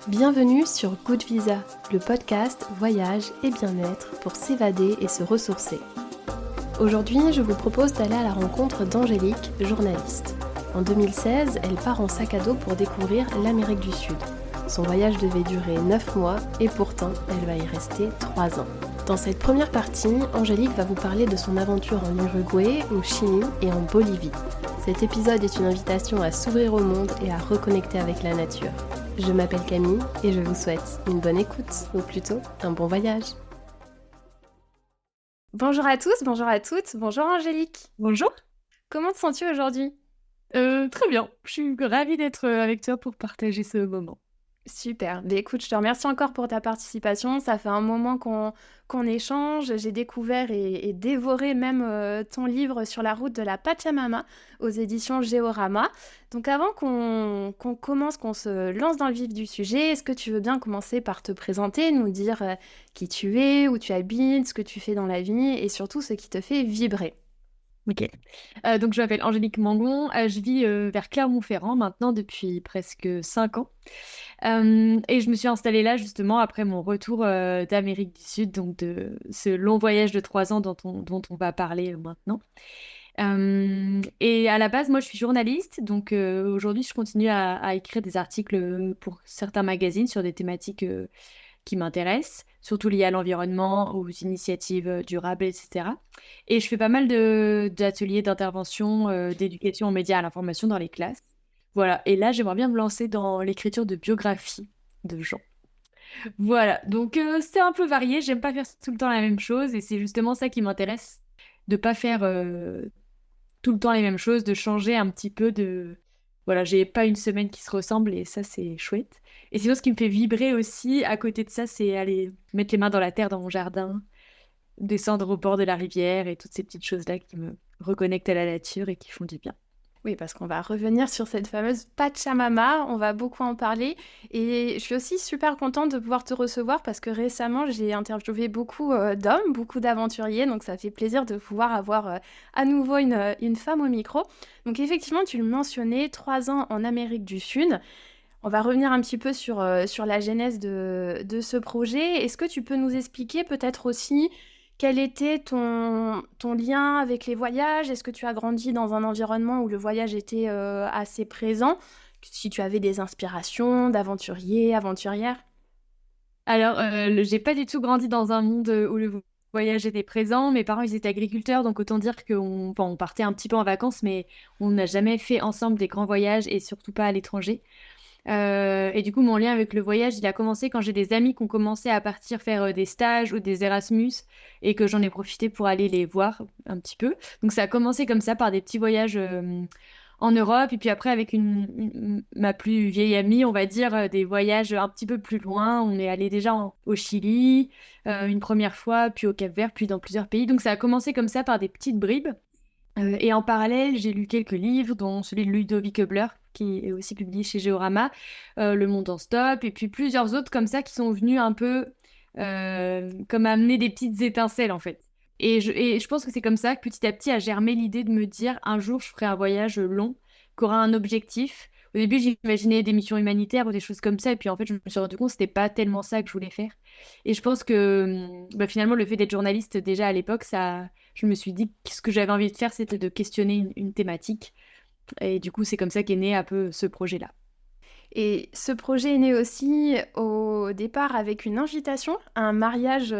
Bienvenue sur Good Visa, le podcast voyage et bien-être pour s'évader et se ressourcer. Aujourd'hui, je vous propose d'aller à la rencontre d'Angélique, journaliste. En 2016, elle part en sac à dos pour découvrir l'Amérique du Sud. Son voyage devait durer 9 mois et pourtant, elle va y rester 3 ans. Dans cette première partie, Angélique va vous parler de son aventure en Uruguay, au Chili et en Bolivie. Cet épisode est une invitation à s'ouvrir au monde et à reconnecter avec la nature. Je m'appelle Camille et je vous souhaite une bonne écoute, ou plutôt un bon voyage. Bonjour à tous, bonjour à toutes, bonjour Angélique. Bonjour. Comment te sens-tu aujourd'hui ? Très bien. Je suis ravie d'être avec toi pour partager ce moment. Super. Écoute, je te remercie encore pour ta participation. Ça fait un moment qu'on échange. J'ai découvert et dévoré même ton livre sur la route de la Pachamama aux éditions Géorama. Donc avant qu'on commence, qu'on se lance dans le vif du sujet, est-ce que tu veux bien commencer par te présenter, nous dire qui tu es, où tu habites, ce que tu fais dans la vie et surtout ce qui te fait vibrer. Ok. Donc je m'appelle Angélique Mangon. Je vis vers Clermont-Ferrand maintenant depuis presque 5 ans. Et je me suis installée là justement après mon retour d'Amérique du Sud, donc de ce long voyage de 3 ans dont on va parler maintenant. Et à la base, moi je suis journaliste, donc aujourd'hui je continue à écrire des articles pour certains magazines sur des thématiques qui m'intéressent, surtout liées à l'environnement, aux initiatives durables, etc. Et je fais pas mal d'ateliers d'intervention, d'éducation aux médias, à l'information dans les classes. Voilà, et là j'aimerais bien me lancer dans l'écriture de biographies de gens. Voilà, donc c'est un peu varié, j'aime pas faire tout le temps la même chose, et c'est justement ça qui m'intéresse, de pas faire tout le temps les mêmes choses, de changer un petit peu de... Voilà, j'ai pas une semaine qui se ressemble et ça, c'est chouette. Et sinon, ce qui me fait vibrer aussi, à côté de ça, c'est aller mettre les mains dans la terre dans mon jardin, descendre au bord de la rivière et toutes ces petites choses-là qui me reconnectent à la nature et qui font du bien. Oui, parce qu'on va revenir sur cette fameuse Pachamama, on va beaucoup en parler. Et je suis aussi super contente de pouvoir te recevoir parce que récemment, j'ai interviewé beaucoup d'hommes, beaucoup d'aventuriers. Donc ça fait plaisir de pouvoir avoir à nouveau une femme au micro. Donc effectivement, tu le mentionnais, 3 ans en Amérique du Sud. On va revenir un petit peu sur la genèse de ce projet. Est-ce que tu peux nous expliquer peut-être aussi quel était ton lien avec les voyages ? Est-ce que tu as grandi dans un environnement où le voyage était assez présent ? Si tu avais des inspirations d'aventuriers, aventurières ? Alors, j'ai pas du tout grandi dans un monde où le voyage était présent. Mes parents, ils étaient agriculteurs, donc autant dire on partait un petit peu en vacances, mais on n'a jamais fait ensemble des grands voyages et surtout pas à l'étranger. Et du coup, mon lien avec le voyage, il a commencé quand j'ai des amis qui ont commencé à partir faire des stages ou des Erasmus et que j'en ai profité pour aller les voir un petit peu. Donc ça a commencé comme ça par des petits voyages en Europe et puis après avec ma plus vieille amie, on va dire des voyages un petit peu plus loin. On est allé déjà au Chili une première fois, puis au Cap-Vert, puis dans plusieurs pays. Donc ça a commencé comme ça par des petites bribes. Et en parallèle, j'ai lu quelques livres, dont celui de Ludovic Hebler, qui est aussi publié chez Géorama, Le Monde en Stop, et puis plusieurs autres comme ça qui sont venus un peu comme amener des petites étincelles en fait. Et je pense que c'est comme ça que petit à petit a germé l'idée de me dire un jour je ferai un voyage long, qui aura un objectif. Au début, j'imaginais des missions humanitaires ou des choses comme ça, et puis en fait, je me suis rendu compte que c'était pas tellement ça que je voulais faire. Et je pense que finalement, le fait d'être journaliste déjà à l'époque, ça je me suis dit que ce que j'avais envie de faire, c'était de questionner une thématique. Et du coup, c'est comme ça qu'est né un peu ce projet-là. Et ce projet est né aussi au départ avec une invitation à un mariage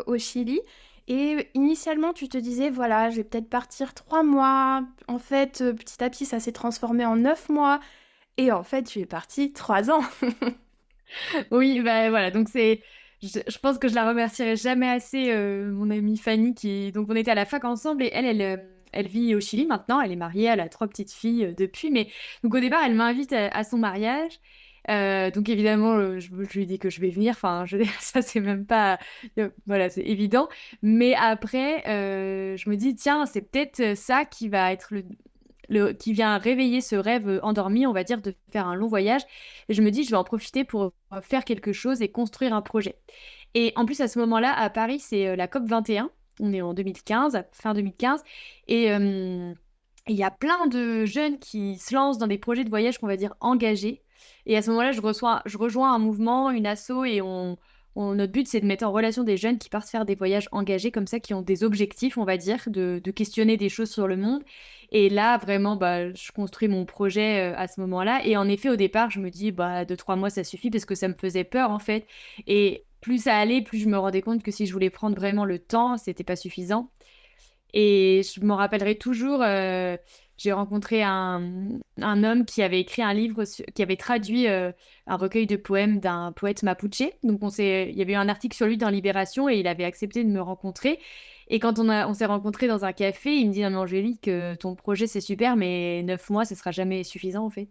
au Chili. Et initialement, tu te disais, voilà, je vais peut-être partir 3 mois. En fait, petit à petit, ça s'est transformé en 9 mois. Et en fait, tu es partie 3 ans. Oui, bah voilà, donc je pense que je la remercierai jamais assez, mon amie Fanny, donc on était à la fac ensemble et elle vit au Chili maintenant, elle est mariée, elle a 3 petites filles depuis, mais donc au départ, elle m'invite à son mariage. Donc évidemment, je lui dis que je vais venir, enfin, ça c'est même pas, voilà, c'est évident. Mais après, je me dis, tiens, c'est peut-être ça qui va être qui vient réveiller ce rêve endormi, on va dire, de faire un long voyage. Et je me dis, je vais en profiter pour faire quelque chose et construire un projet. Et en plus, à ce moment-là, à Paris, c'est la COP 21. On est en 2015, fin 2015. Et Et il y a plein de jeunes qui se lancent dans des projets de voyage qu'on va dire engagés. Et à ce moment-là, je rejoins un mouvement, une asso, et notre but, c'est de mettre en relation des jeunes qui partent faire des voyages engagés comme ça, qui ont des objectifs, on va dire, de questionner des choses sur le monde. Et là, vraiment, bah, je construis mon projet à ce moment-là. Et en effet, au départ, je me dis, bah, 2, 3 mois, ça suffit parce que ça me faisait peur, en fait. Et plus ça allait, plus je me rendais compte que si je voulais prendre vraiment le temps, c'était pas suffisant. Et je m'en rappellerai toujours, j'ai rencontré un homme qui avait écrit un livre, qui avait traduit un recueil de poèmes d'un poète mapuche. Donc il y avait eu un article sur lui dans Libération et il avait accepté de me rencontrer. Et quand on s'est rencontrés dans un café, il me dit, non, mais Angélique, ton projet c'est super, mais 9 mois, ce sera jamais suffisant en fait.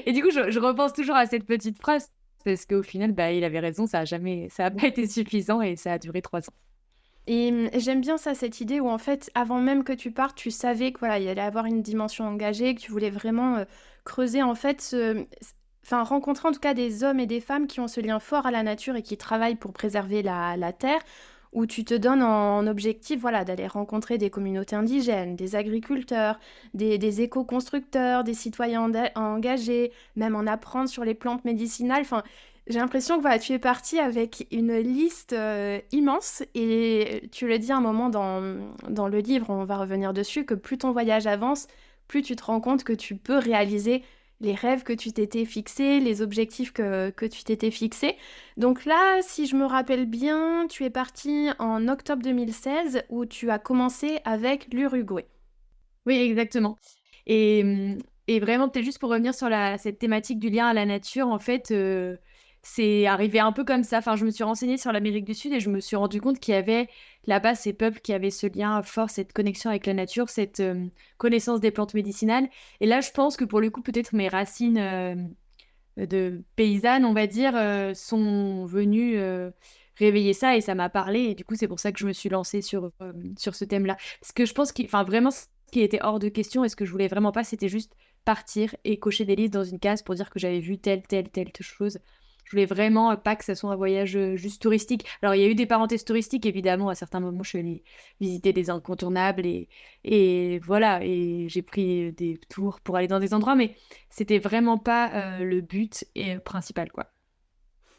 Et du coup, je repense toujours à cette petite phrase parce qu'au final, bah, il avait raison, ça a pas été suffisant et ça a duré 3 ans. Et j'aime bien ça, cette idée où en fait, avant même que tu partes, tu savais que voilà, il y allait avoir une dimension engagée, que tu voulais vraiment creuser en fait, enfin rencontrer en tout cas des hommes et des femmes qui ont ce lien fort à la nature et qui travaillent pour préserver la terre, où tu te donnes en objectif voilà, d'aller rencontrer des communautés indigènes, des agriculteurs, des éco-constructeurs, des citoyens engagés, même en apprendre sur les plantes médicinales. Enfin, j'ai l'impression que voilà, tu es parti avec une liste immense et tu le dis à un moment dans le livre, on va revenir dessus, que plus ton voyage avance, plus tu te rends compte que tu peux réaliser les rêves que tu t'étais fixés, les objectifs que tu t'étais fixés. Donc là, si je me rappelle bien, tu es parti en octobre 2016 où tu as commencé avec l'Uruguay. Oui, exactement. Et, et vraiment, peut-être juste pour revenir sur cette thématique du lien à la nature, en fait, c'est arrivé un peu comme ça. Enfin, je me suis renseignée sur l'Amérique du Sud et je me suis rendu compte qu'il y avait là-bas ces peuples qui avaient ce lien fort, cette connexion avec la nature, cette connaissance des plantes médicinales. Et là, je pense que pour le coup, peut-être mes racines de paysanne, on va dire, sont venues réveiller ça et ça m'a parlé. Et du coup, c'est pour ça que je me suis lancée sur ce thème-là. Parce que je pense enfin, vraiment, ce qui était hors de question et ce que je voulais vraiment pas, c'était juste partir et cocher des listes dans une case pour dire que j'avais vu telle chose. Je voulais vraiment pas que ça soit un voyage juste touristique. Alors, il y a eu des parenthèses touristiques, évidemment. À certains moments, je suis allée visiter des incontournables et voilà. Et j'ai pris des tours pour aller dans des endroits, mais c'était vraiment pas le but principal, quoi.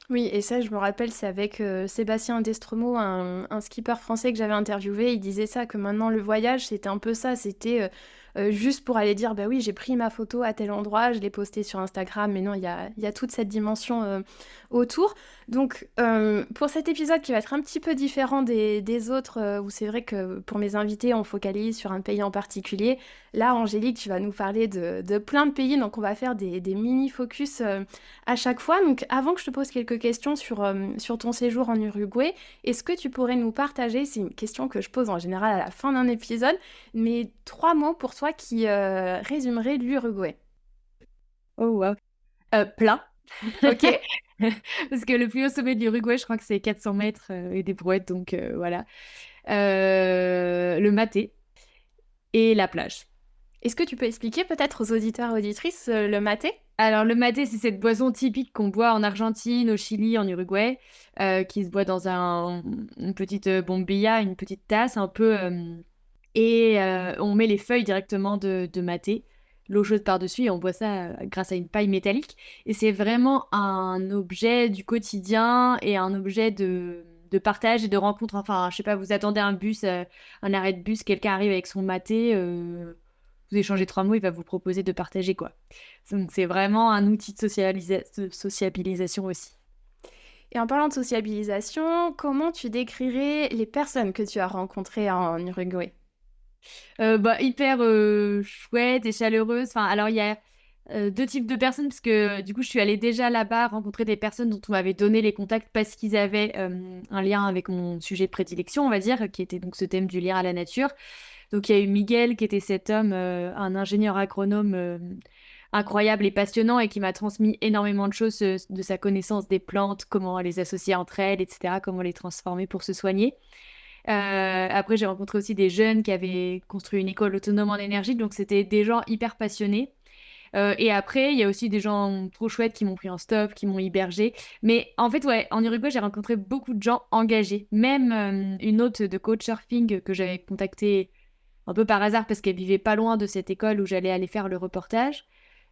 Oui, et ça, je me rappelle, c'est avec Sébastien Destremo, un skipper français que j'avais interviewé. Il disait ça, que maintenant le voyage, c'était un peu ça. C'était juste pour aller dire, bah oui, j'ai pris ma photo à tel endroit, je l'ai postée sur Instagram. Mais non, il y a toute cette dimension autour. Donc, pour cet épisode qui va être un petit peu différent des autres, où c'est vrai que pour mes invités, on focalise sur un pays en particulier. Là, Angélique, tu vas nous parler de plein de pays. Donc, on va faire des mini-focus à chaque fois. Donc, avant que je te pose quelques questions sur ton séjour en Uruguay, est-ce que tu pourrais nous partager, c'est une question que je pose en général à la fin d'un épisode, mais 3 mots pour toi qui résumeraient l'Uruguay. Oh, wow. Plat. Ok. Parce que le plus haut sommet de l'Uruguay, je crois que c'est 400 mètres et des brouettes, donc voilà. Le maté et la plage. Est-ce que tu peux expliquer peut-être aux auditeurs et auditrices le maté? Alors, le maté, c'est cette boisson typique qu'on boit en Argentine, au Chili, en Uruguay, qui se boit dans une petite bombilla, une petite tasse un peu. Et on met les feuilles directement de maté, l'eau chaude par-dessus, et on boit ça grâce à une paille métallique. Et c'est vraiment un objet du quotidien et un objet de partage et de rencontre. Enfin, je sais pas, vous attendez un bus, un arrêt de bus, quelqu'un arrive avec son maté, vous échangez 3 mots, il va vous proposer de partager, quoi. Donc c'est vraiment un outil de sociabilisation aussi. Et en parlant de sociabilisation, comment tu décrirais les personnes que tu as rencontrées en Uruguay? Bah, hyper chouette et chaleureuse. Enfin, alors il y a deux types de personnes, parce que du coup, je suis allée déjà là-bas rencontrer des personnes dont on m'avait donné les contacts parce qu'ils avaient un lien avec mon sujet de prédilection, on va dire, qui était donc ce thème du lien à la nature. Donc, il y a eu Miguel, qui était cet homme, un ingénieur agronome incroyable et passionnant et qui m'a transmis énormément de choses de sa connaissance des plantes, comment les associer entre elles, etc., comment les transformer pour se soigner. Après, j'ai rencontré aussi des jeunes qui avaient construit une école autonome en énergie, donc c'était des gens hyper passionnés. Et après, il y a aussi des gens trop chouettes qui m'ont pris en stop, qui m'ont hébergé. Mais en fait, ouais, en Uruguay, j'ai rencontré beaucoup de gens engagés. Même une hôte de couchsurfing que j'avais contactée un peu par hasard parce qu'elle vivait pas loin de cette école où j'allais aller faire le reportage.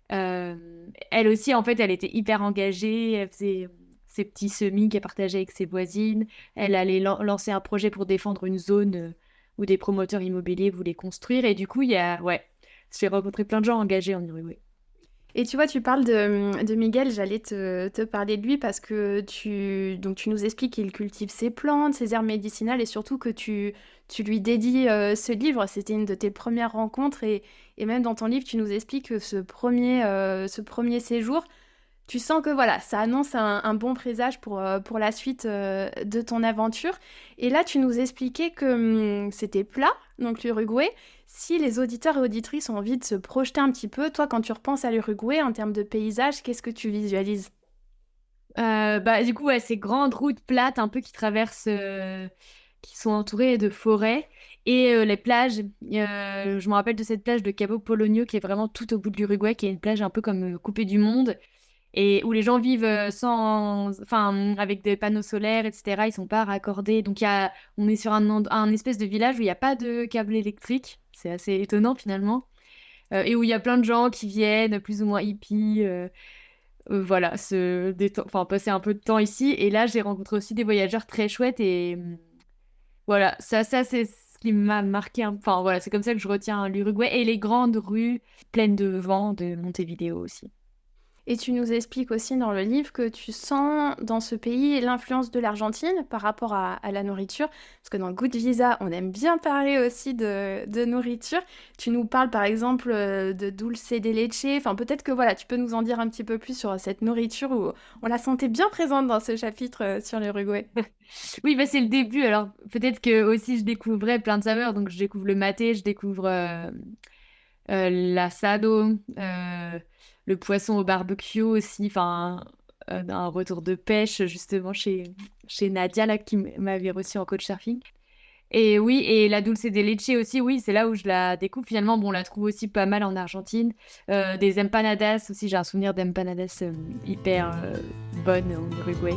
Elle aussi, en fait, elle était hyper engagée. Elle faisait ses petits semis qu'elle partageait avec ses voisines. Elle allait lancer un projet pour défendre une zone où des promoteurs immobiliers voulaient construire. Et du coup, ouais, j'ai rencontré plein de gens engagés en Uruguay. Et tu vois, tu parles de Miguel, j'allais te parler de lui parce que donc tu nous expliques qu'il cultive ses plantes, ses herbes médicinales et surtout que tu lui dédies ce livre. C'était une de tes premières rencontres et même dans ton livre, tu nous expliques que ce premier séjour, tu sens que voilà, ça annonce un bon présage pour la suite de ton aventure. Et là, tu nous expliquais que c'était plat, donc l'Uruguay. Si les auditeurs et auditrices ont envie de se projeter un petit peu, toi, quand tu repenses à l'Uruguay en termes de paysage, qu'est-ce que tu visualises? Bah, du coup, ouais, ces grandes routes plates un peu qui traversent, qui sont entourées de forêts. Et les plages, je me rappelle de cette plage de Cabo Polonio qui est vraiment tout au bout de l'Uruguay, qui est une plage un peu comme coupée du monde et où les gens vivent enfin, avec des panneaux solaires, etc. Ils sont pas raccordés. Donc, on est sur un espèce de village où il n'y a pas de câble électrique. C'est assez étonnant finalement. Et où il y a plein de gens qui viennent, plus ou moins hippies. Voilà, enfin, passer un peu de temps ici. Et là, j'ai rencontré aussi des voyageurs très chouettes. Et voilà, ça c'est ce qui m'a marqué. Enfin, voilà, c'est comme ça que je retiens l'Uruguay. Et les grandes rues pleines de vent de Montevideo aussi. Et tu nous expliques aussi dans le livre que tu sens dans ce pays l'influence de l'Argentine par rapport à la nourriture. Parce que dans Good Visa, on aime bien parler aussi de nourriture. Tu nous parles par exemple de dulce de leche. Enfin, peut-être que voilà, tu peux nous en dire un petit peu plus sur cette nourriture où on la sentait bien présente dans ce chapitre sur l'Uruguay. Oui, bah, c'est le début. Alors, peut-être que aussi je découvrais plein de saveurs. Donc, je découvre le maté, je découvre l'asado, le poisson au barbecue aussi. Enfin, un retour de pêche justement chez Nadia, là, qui m'avait reçu en coach surfing. Et oui, et la dulce de leche aussi, oui, c'est là où je la découvre. Finalement, bon, on la trouve aussi pas mal en Argentine. Des empanadas aussi, j'ai un souvenir d'empanadas hyper bonnes en Uruguay.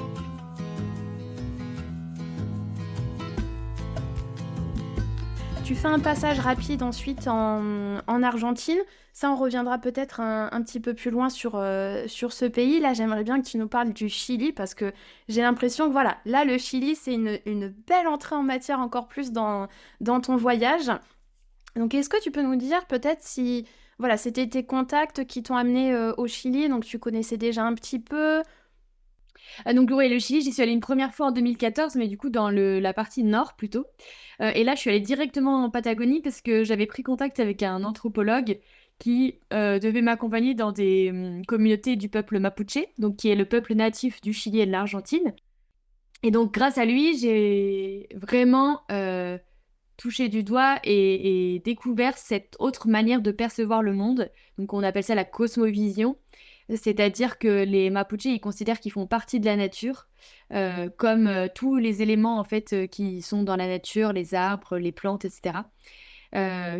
Tu fais un passage rapide ensuite en Argentine. Ça, on reviendra peut-être un petit peu plus loin sur ce pays. Là, j'aimerais bien que tu nous parles du Chili parce que j'ai l'impression que voilà, là, le Chili, c'est une belle entrée en matière encore plus dans ton voyage. Donc, est-ce que tu peux nous dire peut-être si voilà, c'était tes contacts qui t'ont amené au Chili, donc tu connaissais déjà un petit peu. Donc, oui, le Chili, j'y suis allée une première fois en 2014, mais du coup, dans la partie nord plutôt. Et là, je suis allée directement en Patagonie parce que j'avais pris contact avec un anthropologue qui devait m'accompagner dans des communautés du peuple Mapuche, donc qui est le peuple natif du Chili et de l'Argentine. Et donc, grâce à lui, j'ai vraiment touché du doigt et découvert cette autre manière de percevoir le monde. Donc, on appelle ça la cosmovision. C'est-à-dire que les Mapuche, ils considèrent qu'ils font partie de la nature, comme tous les éléments en fait qui sont dans la nature, les arbres, les plantes, etc.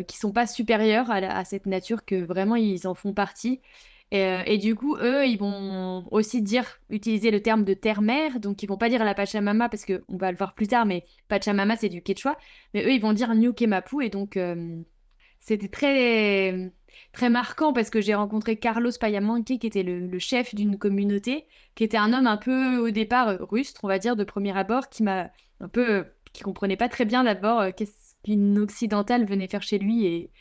Qui sont pas supérieurs à cette nature, que vraiment ils en font partie. Et du coup, eux, ils vont aussi utiliser le terme de terre-mère, donc ils vont pas dire la Pachamama parce que on va le voir plus tard, mais Pachamama c'est du Quechua, mais eux ils vont dire Nyukemapu et donc c'était très, très marquant parce que j'ai rencontré Carlos Payamanque, qui était le chef d'une communauté, qui était un homme un peu, au départ, rustre, on va dire, de premier abord, qui m'a un peu, qui comprenait pas très bien d'abord qu'est-ce qu'une occidentale venait faire chez lui. Et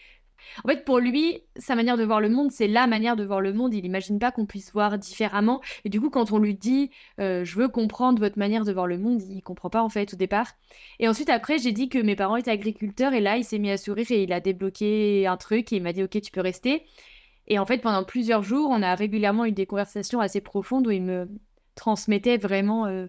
en fait, pour lui, sa manière de voir le monde, c'est la manière de voir le monde. Il imagine pas qu'on puisse voir différemment. Et du coup, quand on lui dit, je veux comprendre votre manière de voir le monde, il comprend pas en fait au départ. Et ensuite, après, j'ai dit que mes parents étaient agriculteurs et là, il s'est mis à sourire et il a débloqué un truc et il m'a dit, OK, tu peux rester. Et en fait, pendant plusieurs jours, on a régulièrement eu des conversations assez profondes où il me transmettait vraiment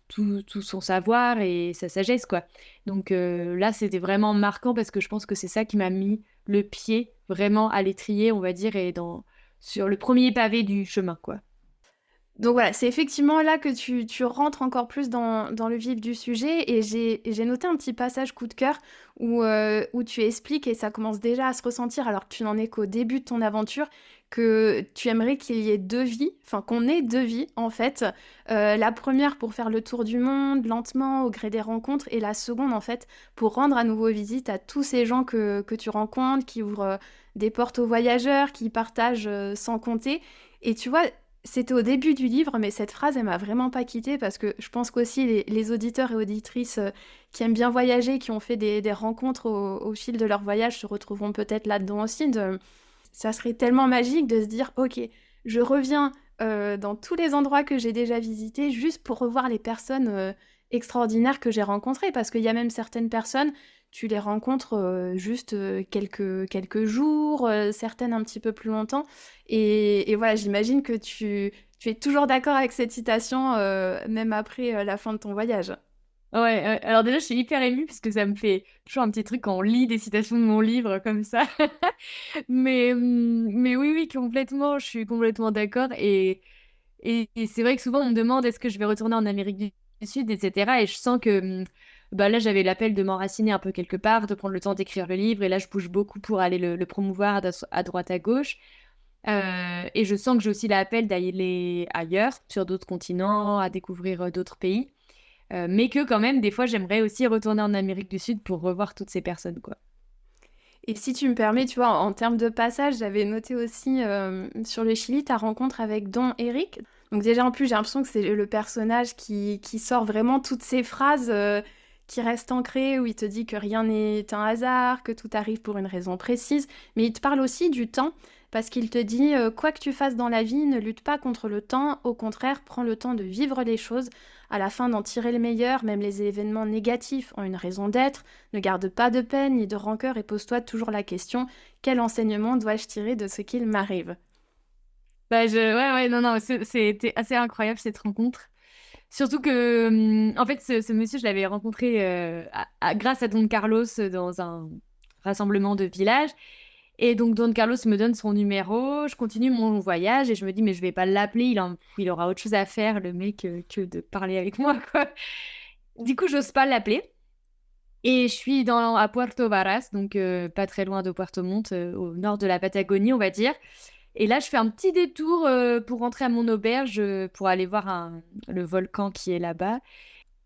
tout son savoir et sa sagesse, quoi. Donc là, c'était vraiment marquant parce que je pense que c'est ça qui m'a mis le pied vraiment à l'étrier, on va dire, et sur le premier pavé du chemin, quoi. Donc voilà, c'est effectivement là que tu rentres encore plus dans le vif du sujet et j'ai noté un petit passage coup de cœur où tu expliques et ça commence déjà à se ressentir alors que tu n'en es qu'au début de ton aventure que tu aimerais qu'il y ait deux vies, enfin qu'on ait deux vies en fait. La première pour faire le tour du monde lentement au gré des rencontres et la seconde en fait pour rendre à nouveau visite à tous ces gens que tu rencontres, qui ouvrent des portes aux voyageurs, qui partagent sans compter. Et tu vois, c'était au début du livre, mais cette phrase, elle m'a vraiment pas quittée parce que je pense qu'aussi les auditeurs et auditrices qui aiment bien voyager, qui ont fait des rencontres au fil de leur voyage, se retrouveront peut-être là-dedans aussi. Ça serait tellement magique de se dire, ok, je reviens dans tous les endroits que j'ai déjà visités juste pour revoir les personnes extraordinaires que j'ai rencontrées. Parce qu'il y a même certaines personnes, tu les rencontres juste quelques jours, certaines un petit peu plus longtemps. Et voilà, j'imagine que tu es toujours d'accord avec cette citation, même après la fin de ton voyage. Ouais, alors déjà, je suis hyper émue parce que ça me fait toujours un petit truc quand on lit des citations de mon livre comme ça. Mais oui, oui, complètement, je suis complètement d'accord. Et c'est vrai que souvent, on me demande est-ce que je vais retourner en Amérique du Sud, etc. Et je sens que bah là, j'avais l'appel de m'enraciner un peu quelque part, de prendre le temps d'écrire le livre. Et là, je bouge beaucoup pour aller le promouvoir à droite, à gauche. Et je sens que j'ai aussi l'appel d'aller ailleurs, sur d'autres continents, à découvrir d'autres pays. Mais que quand même, des fois, j'aimerais aussi retourner en Amérique du Sud pour revoir toutes ces personnes, quoi. Et si tu me permets, tu vois, en termes de passage, j'avais noté aussi sur le Chili ta rencontre avec Don Eric. Donc déjà, en plus, j'ai l'impression que c'est le personnage qui sort vraiment toutes ces phrases qui restent ancrées, où il te dit que rien n'est un hasard, que tout arrive pour une raison précise. Mais il te parle aussi du temps, parce qu'il te dit, quoi que tu fasses dans la vie, ne lutte pas contre le temps, au contraire, prends le temps de vivre les choses, à la fin d'en tirer le meilleur, même les événements négatifs ont une raison d'être. Ne garde pas de peine ni de rancœur et pose-toi toujours la question, quel enseignement dois-je tirer de ce qu'il m'arrive? Bah, ouais, ouais, non, non, c'était assez incroyable cette rencontre. Surtout que, en fait, ce monsieur, je l'avais rencontré grâce à Don Carlos dans un rassemblement de village. Et donc, Don Carlos me donne son numéro, je continue mon voyage et je me dis, mais je vais pas l'appeler, il aura autre chose à faire, le mec, que de parler avec moi, quoi. Du coup, j'ose pas l'appeler. Et je suis à Puerto Varas, donc pas très loin de Puerto Montt, au nord de la Patagonie, on va dire. Et là, je fais un petit détour pour rentrer à mon auberge, pour aller voir le volcan qui est là-bas.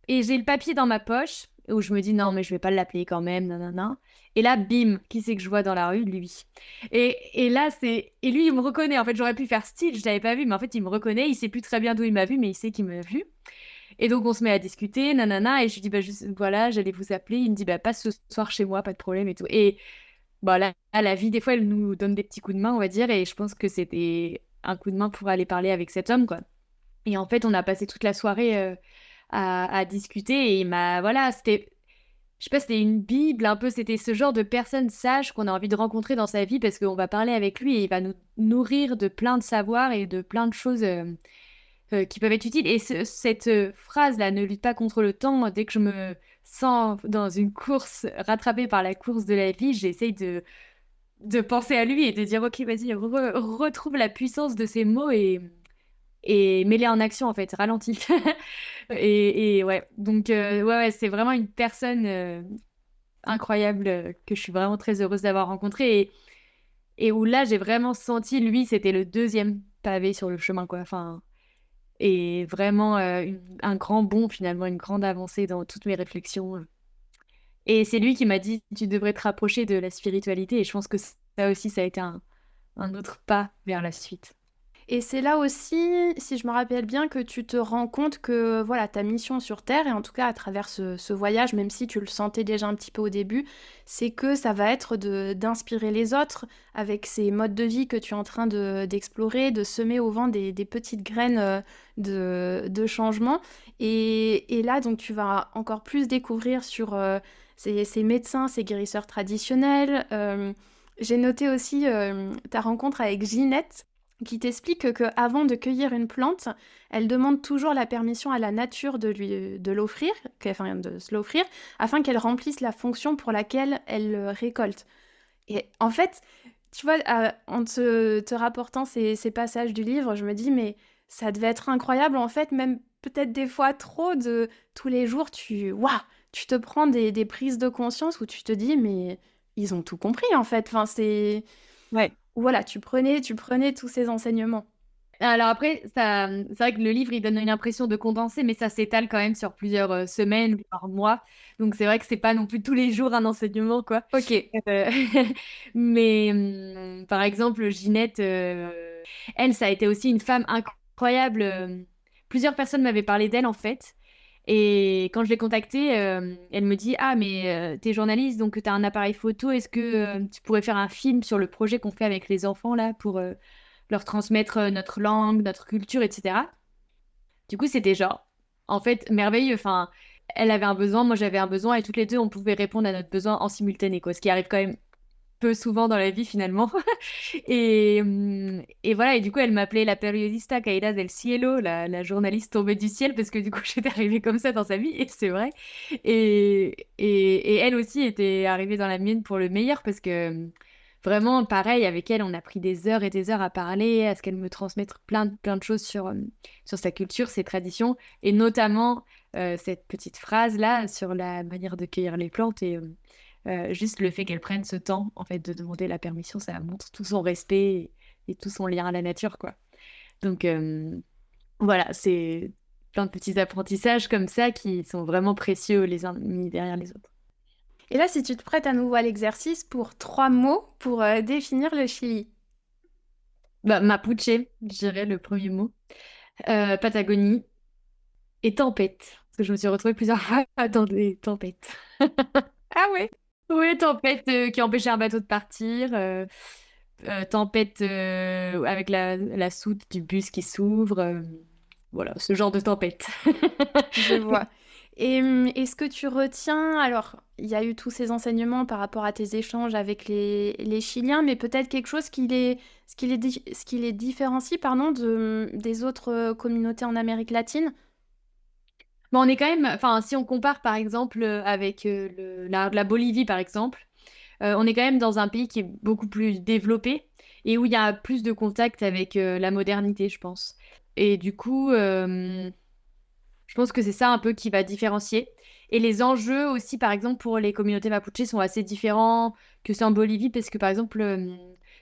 Et j'ai le papier dans ma poche, où je me dis, non, mais je vais pas l'appeler quand même, nanana. Et là, bim, qui c'est que je vois dans la rue? Lui. Et là, Et lui, il me reconnaît. En fait, j'aurais pu faire style, je l'avais pas vu, mais en fait, il me reconnaît. Il sait plus très bien d'où il m'a vu, mais il sait qu'il m'a vu. Et donc, on se met à discuter, nanana. Et je lui dis, bah, voilà, j'allais vous appeler. Il me dit, bah, passe ce soir chez moi, pas de problème et tout. Et bah, là, la vie, des fois, elle nous donne des petits coups de main, on va dire. Et je pense que c'était un coup de main pour aller parler avec cet homme, quoi. Et en fait, on a passé toute la soirée à discuter. Et il m'a, voilà, je sais pas, c'était une bible, un peu, c'était ce genre de personne sage qu'on a envie de rencontrer dans sa vie parce qu'on va parler avec lui et il va nous nourrir de plein de savoirs et de plein de choses qui peuvent être utiles. Et cette phrase-là, ne lutte pas contre le temps, dès que je me sens dans une course, rattrapée par la course de la vie, j'essaye de penser à lui et de dire, ok, vas-y, retrouve la puissance de ces mots et mets-les en action, en fait, ralentis. Et ouais, donc ouais, ouais, c'est vraiment une personne incroyable que je suis vraiment très heureuse d'avoir rencontré et où là j'ai vraiment senti lui c'était le deuxième pavé sur le chemin quoi enfin et vraiment un grand bond finalement une grande avancée dans toutes mes réflexions et c'est lui qui m'a dit tu devrais te rapprocher de la spiritualité et je pense que ça aussi ça a été un autre pas vers la suite. Et c'est là aussi, si je me rappelle bien, que tu te rends compte que voilà, ta mission sur Terre, et en tout cas à travers ce voyage, même si tu le sentais déjà un petit peu au début, c'est que ça va être d'inspirer les autres avec ces modes de vie que tu es en train d'explorer, de semer au vent des petites graines de changement. Et là, donc, tu vas encore plus découvrir sur ces médecins, ces guérisseurs traditionnels. J'ai noté aussi ta rencontre avec Ginette qui t'explique que avant de cueillir une plante, elle demande toujours la permission à la nature de l'offrir, enfin de se l'offrir, afin qu'elle remplisse la fonction pour laquelle elle le récolte. Et en fait, tu vois, en te rapportant ces passages du livre, je me dis, mais ça devait être incroyable, en fait, même peut-être des fois trop de tous les jours, waouh, tu te prends des prises de conscience où tu te dis, mais ils ont tout compris, en fait. Enfin, Ouais. voilà, tu prenais tous ces enseignements. Alors après, ça, c'est vrai que le livre, il donne une impression de condensé, mais ça s'étale quand même sur plusieurs semaines, voire mois. Donc c'est vrai que c'est pas non plus tous les jours un enseignement, quoi. Ok. Euh, mais par exemple, Ginette, elle, ça a été aussi une femme incroyable. Plusieurs personnes m'avaient parlé d'elle, en fait. Et quand je l'ai contactée, elle me dit, ah, mais t'es journaliste, donc t'as un appareil photo. Est-ce que tu pourrais faire un film sur le projet qu'on fait avec les enfants, là, pour leur transmettre notre langue, notre culture, etc. Du coup, c'était genre, en fait, merveilleux. Enfin, elle avait un besoin, moi j'avais un besoin, et toutes les deux, on pouvait répondre à notre besoin en simultané, quoi. Ce qui arrive quand même peu souvent dans la vie, finalement. Et voilà, et du coup, elle m'appelait la periodista caída del cielo, la journaliste tombée du ciel, parce que du coup, j'étais arrivée comme ça dans sa vie, et c'est vrai. Et elle aussi était arrivée dans la mienne pour le meilleur, parce que vraiment, pareil, avec elle, on a pris des heures et des heures à parler, à ce qu'elle me transmette plein de choses sur sa culture, ses traditions, et notamment cette petite phrase-là sur la manière de cueillir les plantes. Juste le fait qu'elle prenne ce temps, en fait, de demander la permission, ça montre tout son respect et tout son lien à la nature, quoi. Donc, voilà, c'est plein de petits apprentissages comme ça qui sont vraiment précieux les uns mis derrière les autres. Et là, si tu te prêtes à nouveau à l'exercice pour 3 mots pour définir le Chili. Bah, Mapuche, je dirais le premier mot. Patagonie et tempête. Parce que je me suis retrouvée plusieurs fois dans des tempêtes. Ah ouais. Oui, tempête qui empêchait un bateau de partir. Tempête avec la soute du bus qui s'ouvre. Voilà, ce genre de tempête. Je vois. Et est-ce que tu retiens, alors, il y a eu tous ces enseignements par rapport à tes échanges avec les Chiliens, mais peut-être quelque chose ce qui les différencie, pardon, des autres communautés en Amérique latine? Mais on est quand même, enfin, si on compare par exemple avec la Bolivie par exemple, on est quand même dans un pays qui est beaucoup plus développé et où il y a plus de contact avec la modernité, je pense. Et du coup, je pense que c'est ça un peu qui va différencier. Et les enjeux aussi, par exemple, pour les communautés mapuches sont assez différents que ceux en Bolivie, parce que par exemple,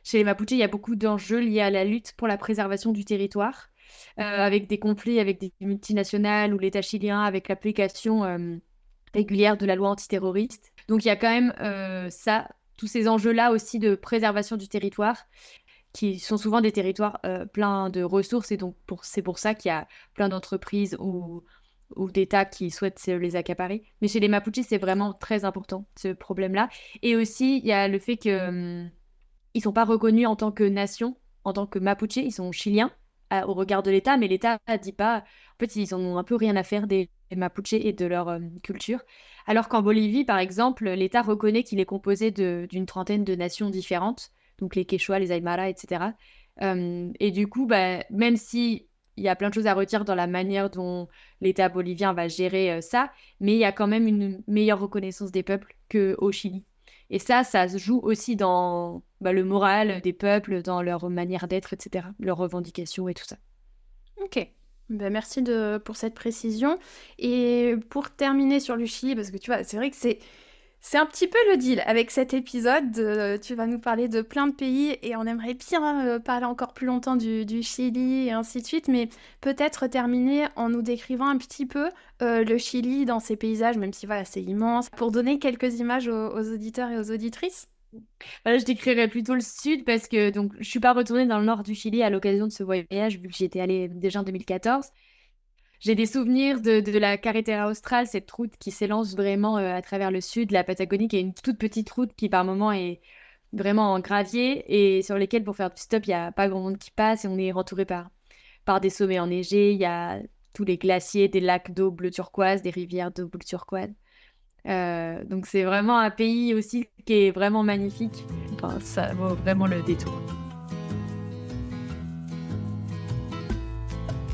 chez les Mapuches, il y a beaucoup d'enjeux liés à la lutte pour la préservation du territoire, avec des conflits avec des multinationales ou l'État chilien, avec l'application régulière de la loi antiterroriste. Donc il y a quand même ça, tous ces enjeux-là aussi de préservation du territoire qui sont souvent des territoires pleins de ressources et donc c'est pour ça qu'il y a plein d'entreprises ou d'États qui souhaitent se les accaparer. Mais chez les Mapuches, c'est vraiment très important ce problème-là. Et aussi, il y a le fait que ils sont pas reconnus en tant que nation, en tant que Mapuche, ils sont chiliens au regard de l'État, mais l'État dit pas. En fait, ils en ont un peu rien à faire des Mapuches et de leur culture. Alors qu'en Bolivie, par exemple, l'État reconnaît qu'il est composé d'une trentaine de nations différentes, donc les Quechua, les Aymara, etc. Et du coup, bah, même si il y a plein de choses à retirer dans la manière dont l'État bolivien va gérer ça, mais il y a quand même une meilleure reconnaissance des peuples qu'au Chili. Et ça se joue aussi dans bah, le moral des peuples, dans leur manière d'être, etc., leurs revendications et tout ça. Ok. Ben, merci pour cette précision. Et pour terminer sur le Chili, parce que tu vois, c'est vrai que c'est un petit peu le deal avec cet épisode. Tu vas nous parler de plein de pays et on aimerait bien parler encore plus longtemps du Chili et ainsi de suite, mais peut-être terminer en nous décrivant un petit peu le Chili dans ses paysages, même si voilà, c'est immense, pour donner quelques images aux auditeurs et aux auditrices. Voilà, je décrirais plutôt le sud parce que donc je suis pas retournée dans le nord du Chili à l'occasion de ce voyage vu que j'y étais allée déjà en 2014. J'ai des souvenirs de la Carretera Austral, cette route qui s'élance vraiment à travers le sud, la Patagonie, qui est une toute petite route qui par moment est vraiment en gravier et sur lesquels pour faire du stop, il n'y a pas grand monde qui passe et on est entouré par des sommets enneigés. Il y a tous les glaciers, des lacs d'eau bleu turquoise, des rivières d'eau bleu turquoise. Donc c'est vraiment un pays aussi qui est vraiment magnifique. Enfin, ça vaut vraiment le détour.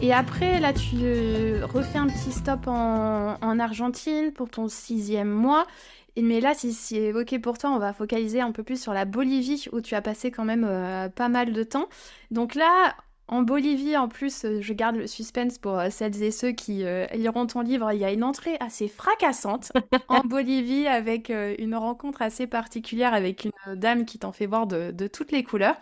Et après, là, tu refais un petit stop en Argentine pour ton 6e mois. Mais là, si c'est OK pour toi, on va focaliser un peu plus sur la Bolivie, où tu as passé quand même pas mal de temps. Donc là, En Bolivie, en plus, je garde le suspense pour celles et ceux qui liront ton livre. Il y a une entrée assez fracassante en Bolivie avec une rencontre assez particulière avec une dame qui t'en fait voir de toutes les couleurs.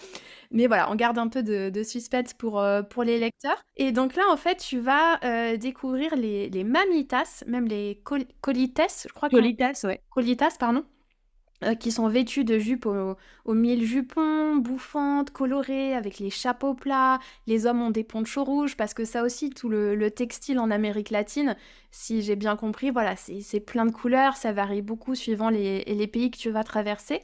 Mais voilà, on garde un peu de suspense pour les lecteurs. Et donc là, en fait, tu vas découvrir les mamitas, même les colites, je crois qu'on... Jolitas, ouais. Colitas, pardon, qui sont vêtues de jupes aux mille jupons, bouffantes, colorées, avec les chapeaux plats. Les hommes ont des ponchos rouges, parce que ça aussi, tout le textile en Amérique latine, si j'ai bien compris, voilà, c'est plein de couleurs, ça varie beaucoup suivant les pays que tu vas traverser.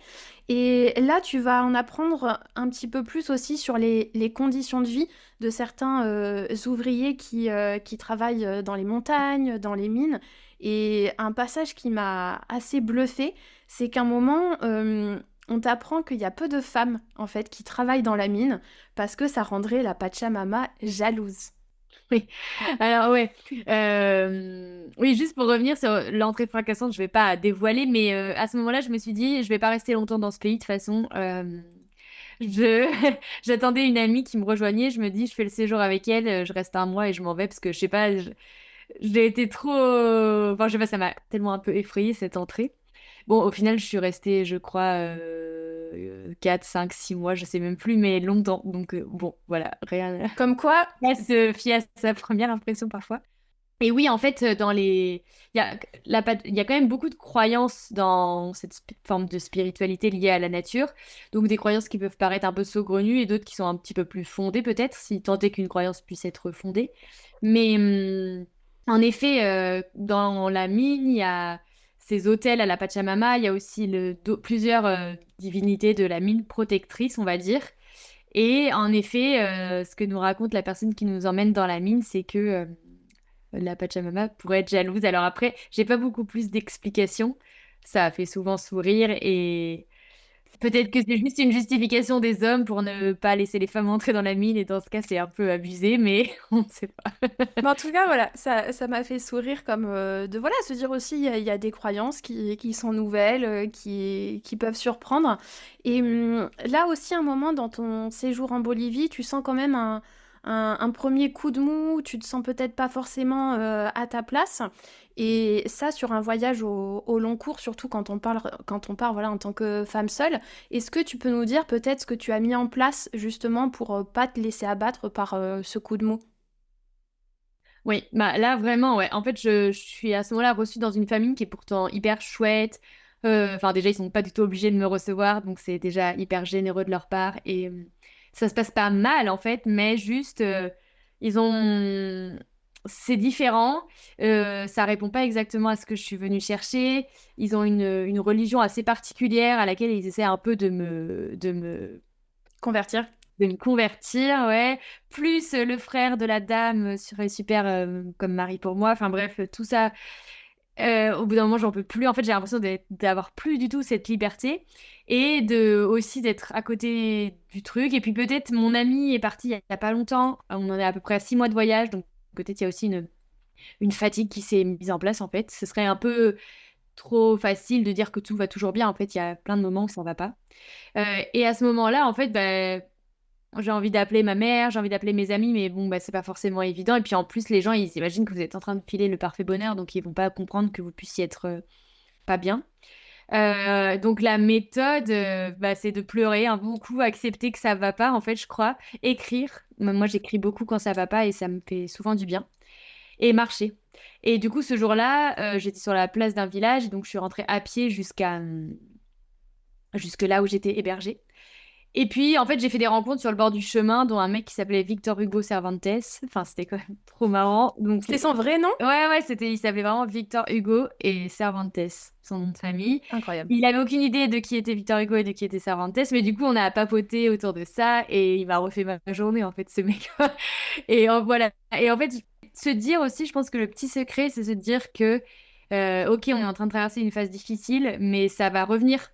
Et là, tu vas en apprendre un petit peu plus aussi sur les conditions de vie de certains ouvriers qui travaillent dans les montagnes, dans les mines. Et un passage qui m'a assez bluffée, c'est qu'à un moment, on t'apprend qu'il y a peu de femmes, en fait, qui travaillent dans la mine parce que ça rendrait la Pachamama jalouse. Oui. Alors ouais. Oui, juste pour revenir sur l'entrée fracassante, je vais pas dévoiler, mais à ce moment-là, je me suis dit, je vais pas rester longtemps dans ce pays de toute façon. Je j'attendais une amie qui me rejoignait. Je me dis, je fais le séjour avec elle, je reste un mois et je m'en vais parce que je sais pas, j'ai été trop, enfin je sais pas, ça m'a tellement un peu effrayée cette entrée. Bon, au final, je suis restée, je crois, 4, 5, 6 mois, je sais même plus, mais longtemps. Donc, bon, voilà, rien. Comme quoi, À se fier à sa première impression parfois. Et oui, en fait, il y a, il y a quand même beaucoup de croyances dans cette forme de spiritualité liée à la nature. Donc des croyances qui peuvent paraître un peu saugrenues et d'autres qui sont un petit peu plus fondées peut-être, si tant est qu'une croyance puisse être fondée. Mais en effet, dans la mine, il y a ces hôtels à la Pachamama, il y a aussi plusieurs divinités de la mine protectrice, on va dire. Et en effet, ce que nous raconte la personne qui nous emmène dans la mine, c'est que la Pachamama pourrait être jalouse. Alors après, j'ai pas beaucoup plus d'explications. Ça fait souvent sourire et peut-être que c'est juste une justification des hommes pour ne pas laisser les femmes entrer dans la mine et dans ce cas, c'est un peu abusé, mais on ne sait pas. mais en tout cas, voilà, ça m'a fait sourire comme de voilà, se dire aussi il y a des croyances qui sont nouvelles, qui peuvent surprendre. Et là aussi, un moment dans ton séjour en Bolivie, tu sens quand même un premier coup de mou, tu te sens peut-être pas forcément à ta place. Et ça, sur un voyage au long cours, surtout quand on part voilà, en tant que femme seule, est-ce que tu peux nous dire peut-être ce que tu as mis en place justement pour pas te laisser abattre par ce coup de mou? Oui, bah là vraiment, ouais. En fait, je suis à ce moment-là reçue dans une famille qui est pourtant hyper chouette. Enfin, déjà, ils sont pas du tout obligés de me recevoir, donc c'est déjà hyper généreux de leur part. Et ça se passe pas mal, en fait, mais juste, ils ont... C'est différent. Ça répond pas exactement à ce que je suis venue chercher. Ils ont une religion assez particulière à laquelle ils essaient un peu Convertir? de me convertir, ouais. Plus le frère de la dame serait super comme mari pour moi. Enfin bref, tout ça, au bout d'un moment, j'en peux plus. En fait, j'ai l'impression d'avoir plus du tout cette liberté et de aussi d'être à côté du truc. Et puis peut-être mon ami est parti il y a pas longtemps. On en est à peu près à 6 mois de voyage, donc peut-être il y a aussi une fatigue qui s'est mise en place en fait. Ce serait un peu trop facile de dire que tout va toujours bien. En fait, il y a plein de moments où ça va pas. Et à ce moment-là, en fait, bah, j'ai envie d'appeler ma mère, j'ai envie d'appeler mes amis, mais bon, bah, c'est pas forcément évident. Et puis en plus, les gens, ils imaginent que vous êtes en train de filer le parfait bonheur, donc ils vont pas comprendre que vous puissiez être pas bien. Donc la méthode, bah, c'est de pleurer, hein, beaucoup, accepter que ça va pas, en fait, je crois. Écrire. Moi, j'écris beaucoup quand ça va pas et ça me fait souvent du bien. Et marcher. Et du coup, ce jour-là, j'étais sur la place d'un village, donc je suis rentrée à pied jusque là où j'étais hébergée. Et puis, en fait, j'ai fait des rencontres sur le bord du chemin, dont un mec qui s'appelait Victor Hugo Cervantes. Enfin, c'était quand même trop marrant. Donc, C'était son vrai nom? ouais, il s'appelait vraiment Victor Hugo et Cervantes, son nom de famille. Incroyable. Il avait aucune idée de qui était Victor Hugo et de qui était Cervantes, mais du coup, on a papoté autour de ça et il m'a refait ma journée, en fait, ce mec. Et voilà. Et en fait, se dire aussi, je pense que le petit secret, c'est se dire que, ok, on est en train de traverser une phase difficile, mais ça va revenir.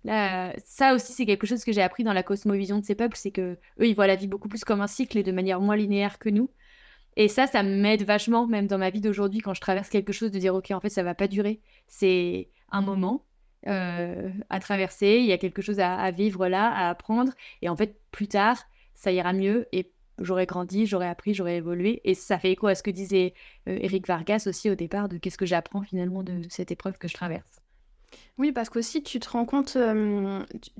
Là, ça aussi, c'est quelque chose que j'ai appris dans la cosmovision de ces peuples, c'est que eux, ils voient la vie beaucoup plus comme un cycle et de manière moins linéaire que nous. Et ça m'aide vachement, même dans ma vie d'aujourd'hui, quand je traverse quelque chose, de dire, ok, en fait, ça va pas durer. C'est un moment à traverser, il y a quelque chose à vivre là, à apprendre, et en fait, plus tard, ça ira mieux. Et j'aurais grandi, j'aurais appris, j'aurais évolué. Et ça fait écho à ce que disait Eric Vargas aussi au départ de qu'est-ce que j'apprends finalement de cette épreuve que je traverse. Oui, parce qu'aussi tu te rends compte,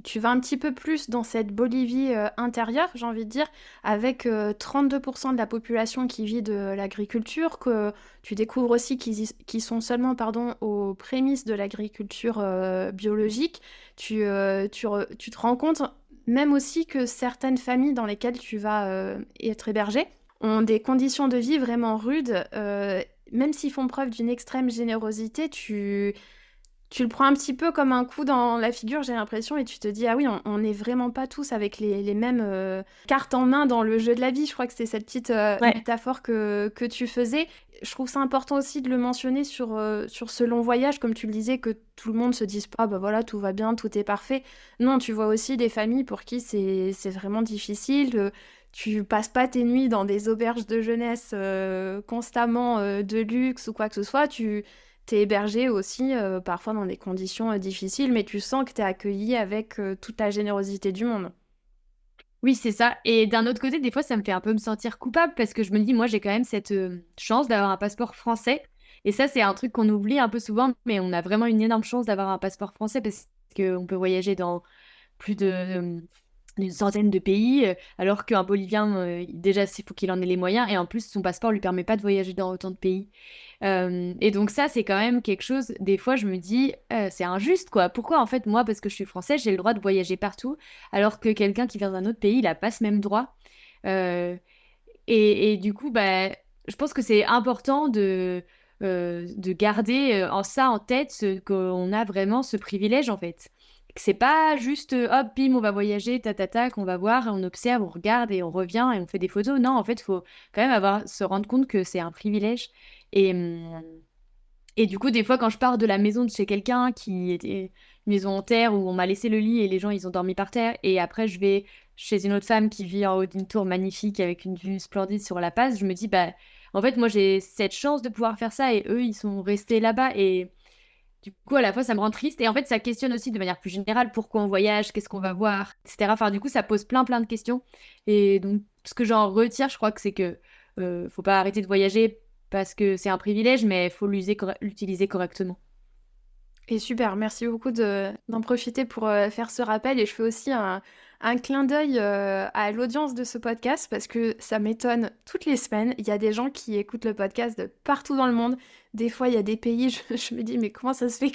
tu vas un petit peu plus dans cette Bolivie intérieure, j'ai envie de dire, avec 32% de la population qui vit de l'agriculture, que tu découvres aussi qu'ils sont seulement pardon, aux prémices de l'agriculture biologique. Tu te rends compte même aussi que certaines familles dans lesquelles tu vas être hébergé ont des conditions de vie vraiment rudes. Même s'ils font preuve d'une extrême générosité, tu le prends un petit peu comme un coup dans la figure, j'ai l'impression, et tu te dis, ah oui, on n'est vraiment pas tous avec les mêmes cartes en main dans le jeu de la vie. Je crois que c'était cette petite Ouais. métaphore que tu faisais. Je trouve ça important aussi de le mentionner sur ce long voyage, comme tu le disais, que tout le monde se dise pas, bah voilà, tout va bien, tout est parfait. Non, tu vois aussi des familles pour qui c'est vraiment difficile. Tu passes pas tes nuits dans des auberges de jeunesse constamment de luxe ou quoi que ce soit. T'es hébergé aussi, parfois dans des conditions difficiles, mais tu sens que t'es accueilli avec toute la générosité du monde. Oui, c'est ça. Et d'un autre côté, des fois, ça me fait un peu me sentir coupable parce que je me dis, moi, j'ai quand même cette chance d'avoir un passeport français. Et ça, c'est un truc qu'on oublie un peu souvent, mais on a vraiment une énorme chance d'avoir un passeport français parce qu'on peut voyager dans plus d'une centaine de pays, alors qu'un Bolivien, déjà, il faut qu'il en ait les moyens, et en plus, son passeport lui permet pas de voyager dans autant de pays. Et donc ça, c'est quand même quelque chose, des fois, je me dis, c'est injuste, quoi. Pourquoi, en fait, moi, parce que je suis française, j'ai le droit de voyager partout, alors que quelqu'un qui vient d'un autre pays, il n'a pas ce même droit. Euh, et du coup, bah, je pense que c'est important de garder en ça en tête qu'on a vraiment ce privilège en fait. Que c'est pas juste hop, bim, on va voyager, qu'on va voir, on observe, on regarde et on revient et on fait des photos. Non, en fait, il faut quand même se rendre compte que c'est un privilège. Et, hum, et du coup, des fois, quand je pars de la maison de chez quelqu'un qui était une maison en terre où on m'a laissé le lit et les gens, ils ont dormi par terre, et après, je vais chez une autre femme qui vit en haut d'une tour magnifique avec une vue splendide sur la Paz, je me dis, bah, en fait, moi, j'ai cette chance de pouvoir faire ça et eux, ils sont restés là-bas. Et du coup, à la fois, ça me rend triste. Et en fait, ça questionne aussi de manière plus générale pourquoi on voyage, qu'est-ce qu'on va voir, etc. Enfin, du coup, ça pose plein de questions. Et donc, ce que j'en retire, je crois que c'est que faut pas arrêter de voyager parce que c'est un privilège, mais il faut l'utiliser correctement. Et super, merci beaucoup d'en profiter pour faire ce rappel. Et je fais aussi un clin d'œil à l'audience de ce podcast parce que ça m'étonne toutes les semaines. Il y a des gens qui écoutent le podcast de partout dans le monde. Des fois, il y a des pays, je me dis, mais comment ça se fait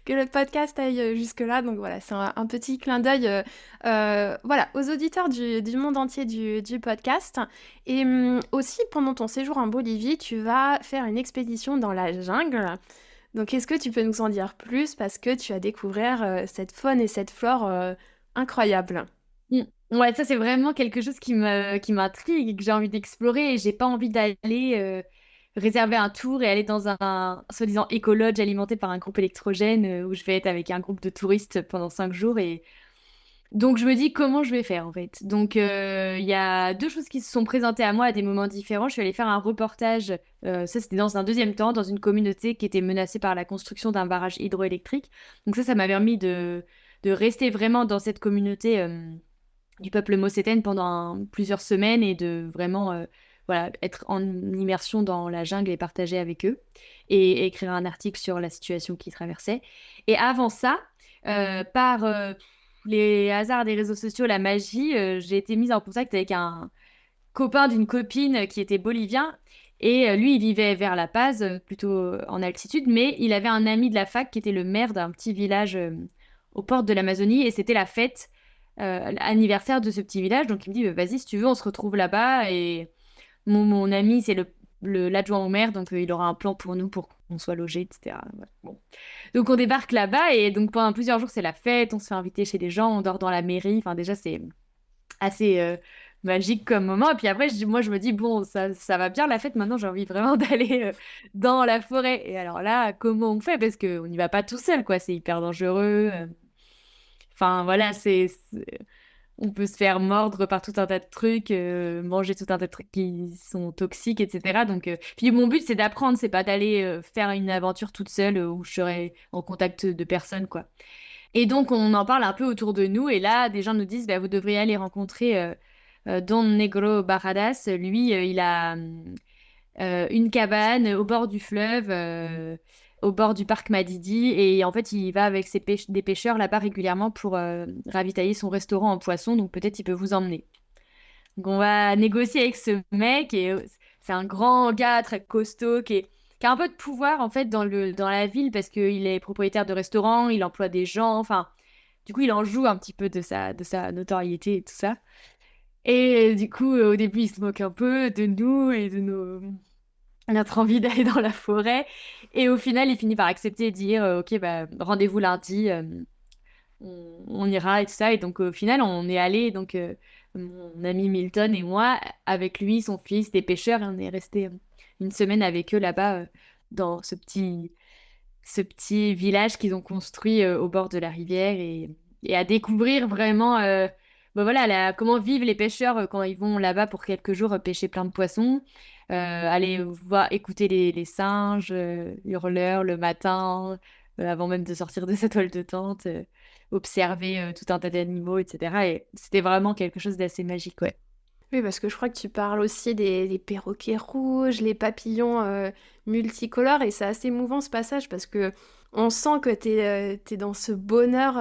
que le podcast aille jusque-là? Donc voilà, c'est un petit clin d'œil voilà, aux auditeurs du monde entier du podcast. Et aussi, pendant ton séjour en Bolivie, tu vas faire une expédition dans la jungle. Donc, est-ce que tu peux nous en dire plus parce que tu as découvert cette faune et cette flore incroyables? Mm. Ouais, ça c'est vraiment quelque chose qui m'intrigue et que j'ai envie d'explorer et j'ai pas envie d'aller réserver un tour et aller dans un soi-disant éco-lodge alimenté par un groupe électrogène où je vais être avec un groupe de touristes pendant 5 jours et donc je me dis comment je vais faire en fait. Donc il y a deux choses qui se sont présentées à moi à des moments différents. Je suis allée faire un reportage, ça c'était dans un deuxième temps, dans une communauté qui était menacée par la construction d'un barrage hydroélectrique. Donc ça m'a permis de rester vraiment dans cette communauté du peuple mossétène pendant plusieurs semaines et de vraiment voilà, être en immersion dans la jungle et partager avec eux et écrire un article sur la situation qu'ils traversaient. Et avant ça, par les hasards des réseaux sociaux, la magie, j'ai été mise en contact avec un copain d'une copine qui était bolivien. Et lui, il vivait vers La Paz, plutôt en altitude, mais il avait un ami de la fac qui était le maire d'un petit village aux portes de l'Amazonie, et c'était la fête anniversaire de ce petit village. Donc il me dit, vas-y, si tu veux, on se retrouve là-bas. Et mon ami, c'est l'adjoint au maire, donc il aura un plan pour nous pour qu'on soit logés, etc. Voilà. Bon. Donc on débarque là-bas, et donc pendant plusieurs jours, c'est la fête, on se fait inviter chez des gens, on dort dans la mairie. Enfin, déjà, c'est assez magique comme moment. Et puis après, moi, je me dis, bon, ça va bien la fête. Maintenant, j'ai envie vraiment d'aller dans la forêt. Et alors là, comment on fait? Parce qu'on n'y va pas tout seul, quoi. C'est hyper dangereux. Enfin, voilà, on peut se faire mordre par tout un tas de trucs, manger tout un tas de trucs qui sont toxiques, etc. Donc, puis mon but, c'est d'apprendre, c'est pas d'aller faire une aventure toute seule où je serai en contact de personnes, quoi. Et donc, on en parle un peu autour de nous. Et là, des gens nous disent, bah, vous devriez aller rencontrer Don Negro Barradas, lui, il a une cabane au bord du fleuve, au bord du parc Madidi. Et en fait, il va avec des pêcheurs là-bas régulièrement pour ravitailler son restaurant en poisson. Donc peut-être il peut vous emmener. Donc on va négocier avec ce mec. Et c'est un grand gars très costaud qui a un peu de pouvoir en fait dans la ville parce qu'il est propriétaire de restaurant, il emploie des gens. Enfin, du coup, il en joue un petit peu de sa notoriété et tout ça. Et du coup, au début, il se moque un peu de nous et de notre envie d'aller dans la forêt. Et au final, il finit par accepter et dire Ok, bah, rendez-vous lundi, on ira et tout ça. Et donc, au final, on est allé, donc, mon ami Milton et moi, avec lui, son fils, des pêcheurs, et on est resté une semaine avec eux là-bas, dans ce petit village qu'ils ont construit au bord de la rivière et à découvrir vraiment bah voilà, comment vivent les pêcheurs quand ils vont là-bas pour quelques jours pêcher plein de poissons. Aller voir, écouter les singes hurleurs le matin avant même de sortir de sa toile de tente, observer tout un tas d'animaux, etc. Et c'était vraiment quelque chose d'assez magique, ouais. Oui, parce que je crois que tu parles aussi des perroquets rouges, les papillons multicolores, et c'est assez émouvant ce passage parce que on sent que t'es dans ce bonheur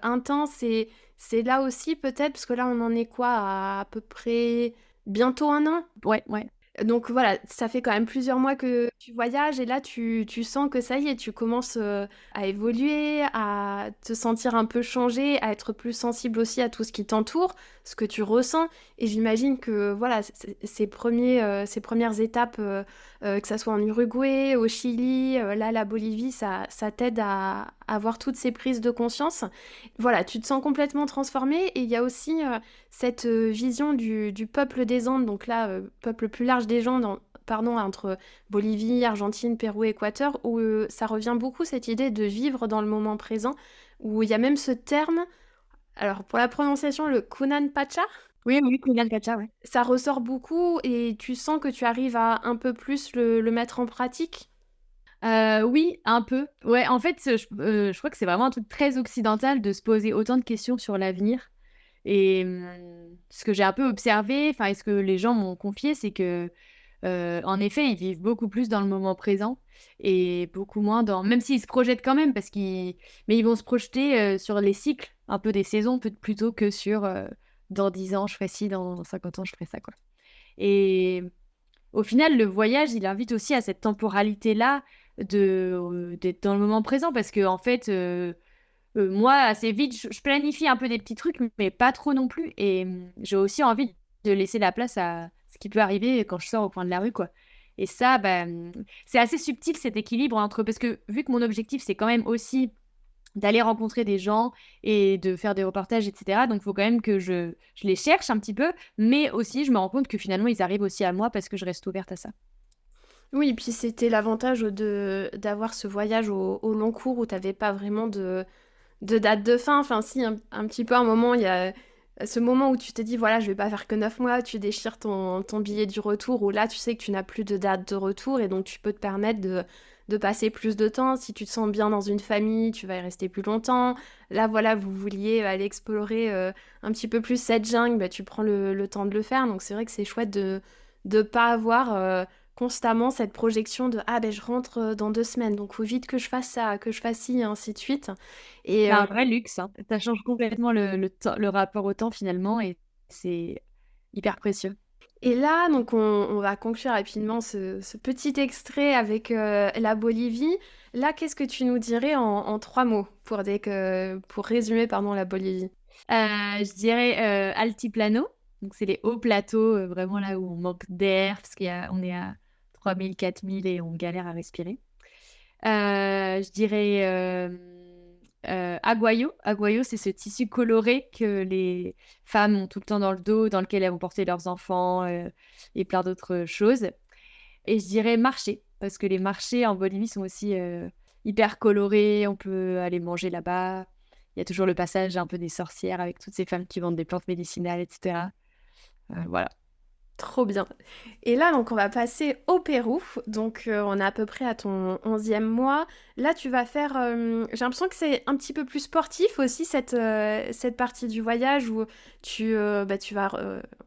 intense, et c'est là aussi peut-être, parce que là on en est quoi, à peu près bientôt un an? Ouais, ouais. Donc voilà, ça fait quand même plusieurs mois que tu voyages, et là tu sens que ça y est, tu commences à évoluer, à te sentir un peu changé, à être plus sensible aussi à tout ce qui t'entoure, ce que tu ressens. Et j'imagine que voilà, ces premières étapes, que ça soit en Uruguay, au Chili, là la Bolivie, ça t'aide à avoir toutes ces prises de conscience. Voilà, tu te sens complètement transformé, et il y a aussi cette vision du peuple des Andes, donc là, peuple plus large des gens, pardon, entre Bolivie, Argentine, Pérou, Équateur, où ça revient beaucoup cette idée de vivre dans le moment présent, où il y a même ce terme, alors pour la prononciation, le Kunan Pacha, Oui, oui, Kunan Gacha, ouais. ça ressort beaucoup, et tu sens que tu arrives à un peu plus le mettre en pratique. Oui, un peu. Ouais, en fait, je crois que c'est vraiment un truc très occidental de se poser autant de questions sur l'avenir. Et ce que j'ai un peu observé, enfin, et ce que les gens m'ont confié, c'est que, en effet, ils vivent beaucoup plus dans le moment présent et beaucoup moins dans. Même s'ils se projettent quand même, mais ils vont se projeter sur les cycles, un peu des saisons, plutôt que sur dans 10 ans, je ferai ci, dans 50 ans, je ferai ça, quoi. Et au final, le voyage, il invite aussi à cette temporalité-là d'être dans le moment présent parce que, en fait, moi, assez vite, je planifie un peu des petits trucs, mais pas trop non plus. Et j'ai aussi envie de laisser la place à ce qui peut arriver quand je sors au coin de la rue, quoi. Et ça, bah, c'est assez subtil cet équilibre entre. Parce que vu que mon objectif, c'est quand même aussi d'aller rencontrer des gens et de faire des reportages, etc. Donc, il faut quand même que je les cherche un petit peu, mais aussi, je me rends compte que finalement, ils arrivent aussi à moi parce que je reste ouverte à ça. Oui, et puis c'était l'avantage d'avoir ce voyage au long cours où t'avais pas vraiment de date de fin. Enfin, si, un petit peu à un moment, il y a ce moment où tu te dis, voilà, je vais pas faire que 9 mois, tu déchires ton billet du retour, où là, tu sais que tu n'as plus de date de retour, et donc tu peux te permettre de passer plus de temps. Si tu te sens bien dans une famille, tu vas y rester plus longtemps. Là, voilà, vous vouliez aller explorer un petit peu plus cette jungle, bah, tu prends le temps de le faire. Donc c'est vrai que c'est chouette de pas avoir constamment cette projection de ah ben je rentre dans 2 semaines, donc faut vite que je fasse ça, que je fasse ci, et ainsi de suite. Et C'est un vrai luxe, hein. Ça change complètement le rapport au temps finalement et c'est hyper précieux. Et là, donc on va conclure rapidement ce petit extrait avec la Bolivie. Là, qu'est-ce que tu nous dirais en 3 mots pour résumer, pardon, la Bolivie? Je dirais altiplano, donc c'est les hauts plateaux, vraiment là où on manque d'air parce on est à 3000, 4000 et on galère à respirer. Je dirais aguayo. Aguayo, c'est ce tissu coloré que les femmes ont tout le temps dans le dos, dans lequel elles vont porter leurs enfants et plein d'autres choses. Et je dirais marché, parce que les marchés en Bolivie sont aussi hyper colorés. On peut aller manger là-bas. Il y a toujours le passage un peu des sorcières avec toutes ces femmes qui vendent des plantes médicinales, etc. Voilà. Trop bien. Et là, donc, on va passer au Pérou. Donc, on est à peu près à ton 11e mois. Là, tu vas faire... j'ai l'impression que c'est un petit peu plus sportif aussi, cette partie du voyage où tu vas...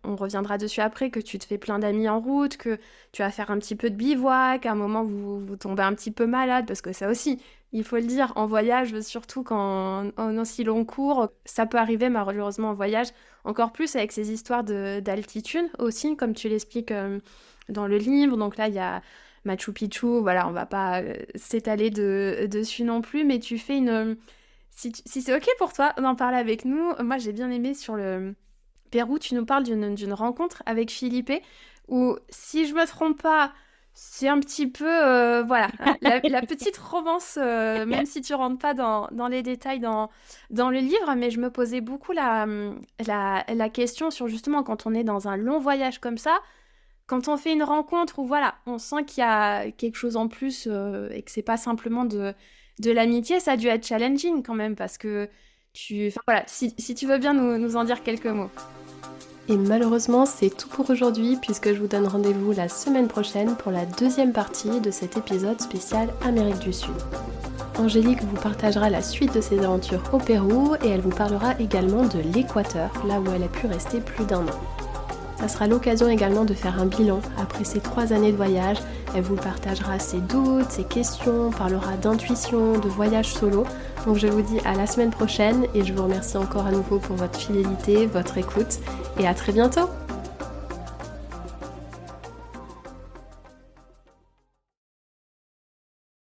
on reviendra dessus après, que tu te fais plein d'amis en route, que tu vas faire un petit peu de bivouac, à un moment, vous tombez un petit peu malade, parce que ça aussi, il faut le dire, en voyage, surtout quand en aussi long cours, ça peut arriver malheureusement en voyage. Encore plus avec ces histoires d'altitude aussi, comme tu l'expliques dans le livre. Donc là, il y a Machu Picchu, voilà, on va pas s'étaler dessus non plus, mais tu fais une... si c'est OK pour toi d'en parler avec nous, moi j'ai bien aimé sur le Pérou, tu nous parles d'une rencontre avec Philippe, où si je me trompe pas, c'est un petit peu, voilà, la petite romance, même si tu rentres pas dans les détails dans le livre, mais je me posais beaucoup la question sur justement quand on est dans un long voyage comme ça, quand on fait une rencontre où voilà, on sent qu'il y a quelque chose en plus et que c'est pas simplement de l'amitié, ça a dû être challenging quand même parce que enfin, voilà, si tu veux bien nous en dire quelques mots. Et malheureusement, c'est tout pour aujourd'hui puisque je vous donne rendez-vous la semaine prochaine pour la deuxième partie de cet épisode spécial Amérique du Sud. Angélique vous partagera la suite de ses aventures au Pérou et elle vous parlera également de l'Équateur, là où elle a pu rester plus d'1 an. Ça sera l'occasion également de faire un bilan après ces 3 années de voyage. Elle vous partagera ses doutes, ses questions, parlera d'intuition, de voyage solo. Donc je vous dis à la semaine prochaine et je vous remercie encore à nouveau pour votre fidélité, votre écoute et à très bientôt.